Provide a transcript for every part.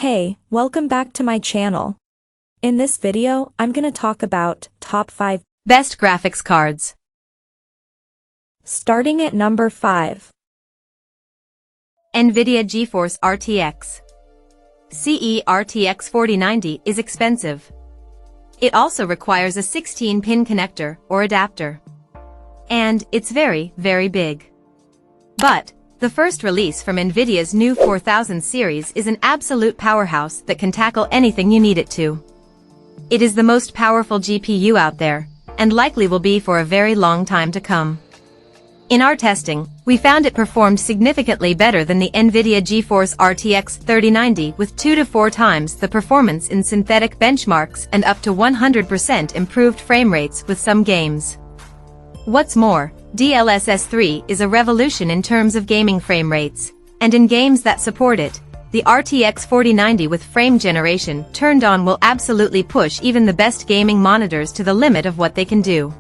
Hey, welcome back to my channel. In this video, I'm gonna talk about top 5 best graphics cards. Starting at number 5. Nvidia GeForce RTX. CE RTX 4090 is expensive. It also requires a 16-pin connector or adapter. And it's very, very big. But the first release from Nvidia's new 4000 series is an absolute powerhouse that can tackle anything you need it to. It is the most powerful GPU out there, and likely will be for a very long time to come. In our testing, we found it performed significantly better than the Nvidia GeForce RTX 3090 with 2 to 4 times the performance in synthetic benchmarks and up to 100% improved frame rates with some games. What's more, DLSS 3 is a revolution in terms of gaming frame rates, and in games that support it, the RTX 4090 with frame generation turned on will absolutely push even the best gaming monitors to the limit of what they can do.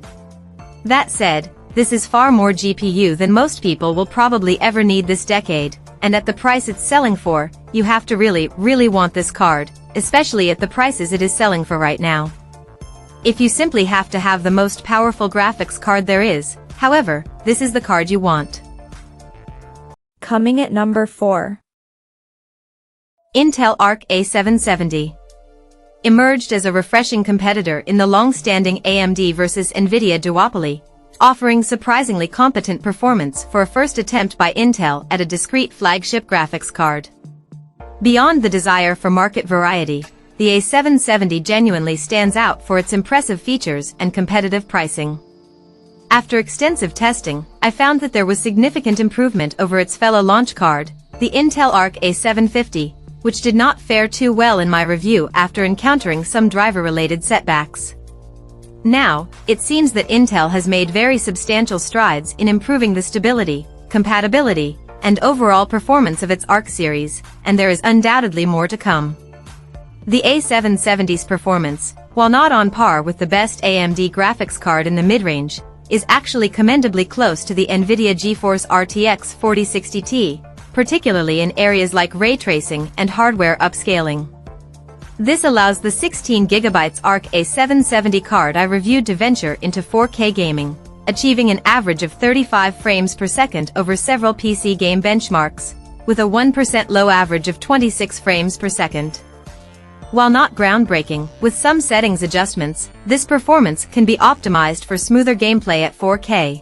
That said, this is far more GPU than most people will probably ever need this decade, and at the price it's selling for, you have to really want this card, especially at the prices it is selling for right now. If you simply have to have the most powerful graphics card there is, however, this is the card you want. Coming at number 4. Intel Arc A770. Emerged as a refreshing competitor in the long-standing AMD versus Nvidia duopoly, offering surprisingly competent performance for a first attempt by Intel at a discrete flagship graphics card. Beyond the desire for market variety, the A770 genuinely stands out for its impressive features and competitive pricing. After extensive testing, I found that there was significant improvement over its fellow launch card, the Intel Arc A750, which did not fare too well in my review after encountering some driver-related setbacks. Now, it seems that Intel has made very substantial strides in improving the stability, compatibility, and overall performance of its Arc series, and there is undoubtedly more to come. The A770's performance, while not on par with the best AMD graphics card in the mid-range, is actually commendably close to the Nvidia GeForce RTX 4060 Ti, particularly in areas like ray tracing and hardware upscaling. This allows the 16GB Arc A770 card I reviewed to venture into 4K gaming, achieving an average of 35 frames per second over several PC game benchmarks, with a 1% low average of 26 frames per second. While not groundbreaking, with some settings adjustments, this performance can be optimized for smoother gameplay at 4K.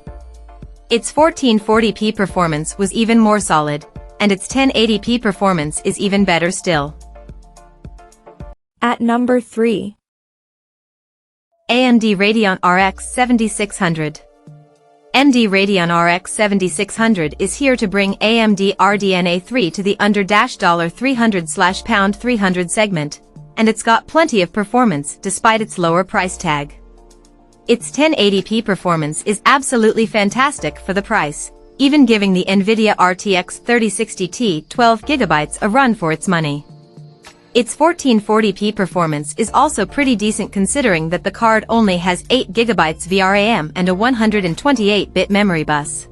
Its 1440p performance was even more solid, and its 1080p performance is even better still. At number 3. AMD Radeon RX 7600. AMD Radeon RX 7600 is here to bring AMD RDNA 3 to the under $300/$300 segment, and it's got plenty of performance despite its lower price tag. Its 1080p performance is absolutely fantastic for the price, even giving the Nvidia RTX 3060 Ti 12GB a run for its money. Its 1440p performance is also pretty decent considering that the card only has 8GB VRAM and a 128-bit memory bus.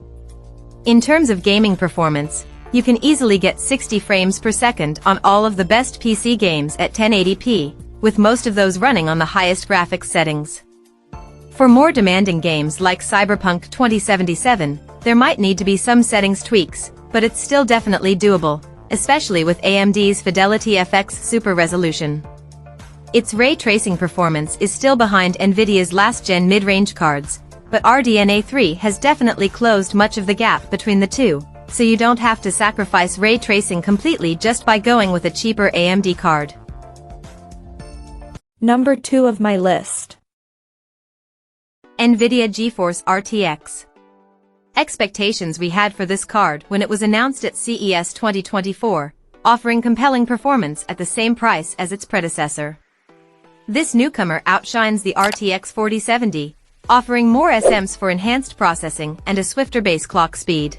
In terms of gaming performance, you can easily get 60 frames per second on all of the best PC games at 1080p, with most of those running on the highest graphics settings. For more demanding games like Cyberpunk 2077, there might need to be some settings tweaks, but it's still definitely doable, especially with AMD's Fidelity FX Super Resolution. Its ray tracing performance is still behind Nvidia's last-gen mid-range cards, but RDNA 3 has definitely closed much of the gap between the two, so you don't have to sacrifice ray tracing completely just by going with a cheaper AMD card. Number 2 of my list. Nvidia GeForce RTX. Expectations we had for this card when it was announced at CES 2024, offering compelling performance at the same price as its predecessor. This newcomer outshines the RTX 4070, offering more SMs for enhanced processing and a swifter base clock speed.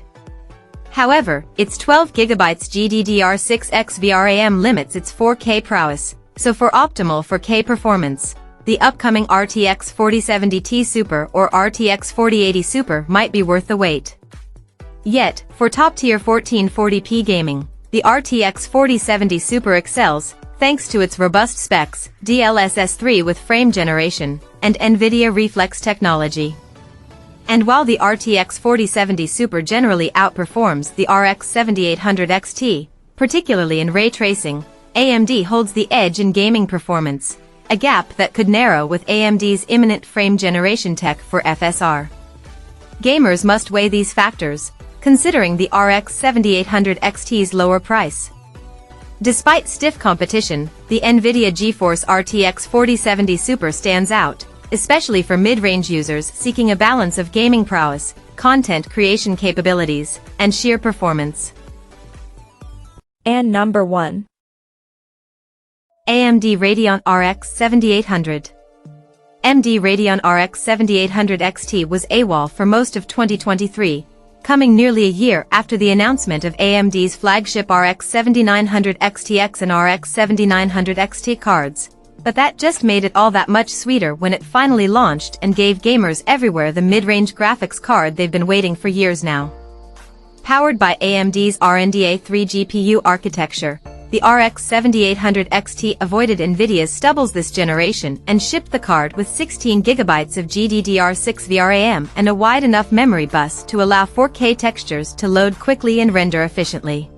However, its 12GB GDDR6X VRAM limits its 4K prowess, so for optimal 4K performance, the upcoming RTX 4070 Ti Super or RTX 4080 Super might be worth the wait. Yet, for top-tier 1440p gaming, the RTX 4070 Super excels, thanks to its robust specs, DLSS 3 with frame generation, and Nvidia Reflex technology. And while the RTX 4070 Super generally outperforms the RX 7800 XT, particularly in ray tracing, AMD holds the edge in gaming performance, a gap that could narrow with AMD's imminent frame generation tech for FSR. Gamers must weigh these factors, considering the RX 7800 XT's lower price. Despite stiff competition, the Nvidia GeForce RTX 4070 Super stands out, especially for mid-range users seeking a balance of gaming prowess, content creation capabilities, and sheer performance. And number 1. AMD Radeon RX 7800. AMD Radeon RX 7800 XT was AWOL for most of 2023, coming nearly a year after the announcement of AMD's flagship RX 7900 XTX and RX 7900 XT cards. But that just made it all that much sweeter when it finally launched and gave gamers everywhere the mid-range graphics card they've been waiting for years now. Powered by AMD's RDNA 3 GPU architecture, the RX 7800 XT avoided Nvidia's stubbles this generation and shipped the card with 16GB of GDDR6 VRAM and a wide enough memory bus to allow 4K textures to load quickly and render efficiently.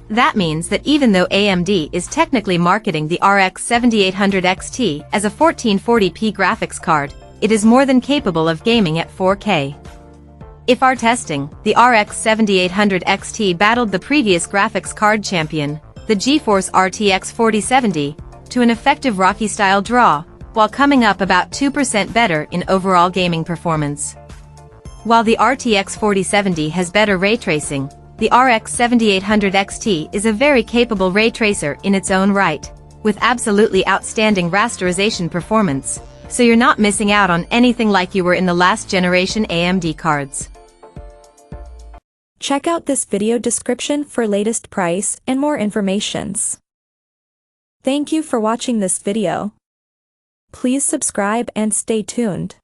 That means that even though AMD is technically marketing the RX 7800 XT as a 1440p graphics card, it is more than capable of gaming at 4K. If our testing, the RX 7800 XT battled the previous graphics card champion, the GeForce RTX 4070, to an effective Rocky-style draw, while coming up about 2% better in overall gaming performance. While the RTX 4070 has better ray tracing, the RX 7800 XT is a very capable ray tracer in its own right, with absolutely outstanding rasterization performance, so you're not missing out on anything like you were in the last generation AMD cards. Check out this video description for latest price and more informations. Thank you for watching this video. Please subscribe and stay tuned.